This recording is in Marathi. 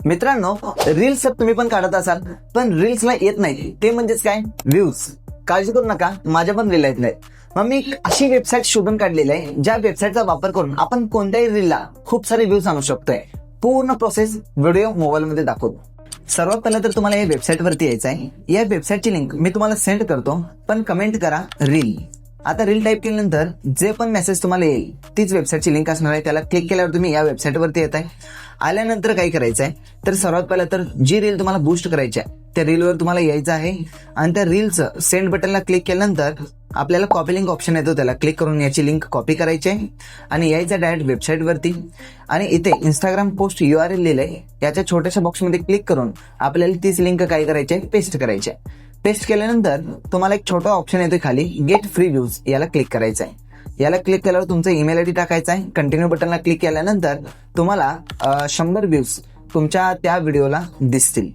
मित्रांनो, रील्स तुम्ही पण काढत असाल पण रील्सला येत नाही, ते म्हणजेच काय, व्ह्यूज. काळजी करू नका, माझ्या पण रील येत नाही. मग मी अशी वेबसाईट शोधून काढलेली आहे ज्या वेबसाईटचा वापर करून आपण कोणत्याही रीलला खूप सारे व्ह्यूज आणू शकतोय. पूर्ण प्रोसेस व्हिडिओ मोबाईलमध्ये दाखवतो. सर्वात पहिलं तर तुम्हाला या वेबसाईट वरती यायचं आहे. या वेबसाईटची लिंक मी तुम्हाला सेंड करतो, पण कमेंट करा रील. आता रील टाईप केल्यानंतर जे पण मेसेज तुम्हाला येईल तीच वेबसाईटची लिंक असणार आहे. त्याला क्लिक केल्यावर तुम्ही या वेबसाईट वरती येत आहे. आल्यानंतर काय करायचं आहे तर सर्वात पहिलं तर जी रील तुम्हाला बूस्ट करायची आहे त्या रीलवर तुम्हाला यायचं आहे आणि त्या रीलचं सेंड बटनला क्लिक केल्यानंतर आपल्याला कॉपी लिंक ऑप्शन येतो, त्याला क्लिक करून याची लिंक कॉपी करायची आहे आणि यायचं डायरेक्ट वेबसाईट वरती. आणि इथे इंस्टाग्राम पोस्ट URL लिहिलंय, याच्या छोट्याशा बॉक्समध्ये क्लिक करून आपल्याला तीच लिंक काय करायची आहे, पेस्ट करायची आहे. पेस्ट केल्यानंतर तुम्हाला एक छोटा ऑप्शन येतोय खाली, गेट फ्री व्ह्यूज, याला क्लिक करायचं आहे. याला क्लिक केल्यावर तुमचा ईमेल आयडी टाकायचा आहे. कंटिन्यू बटनला क्लिक केल्यानंतर तुम्हाला 100 व्ह्यूज तुमच्या त्या व्हिडिओला दिसतील.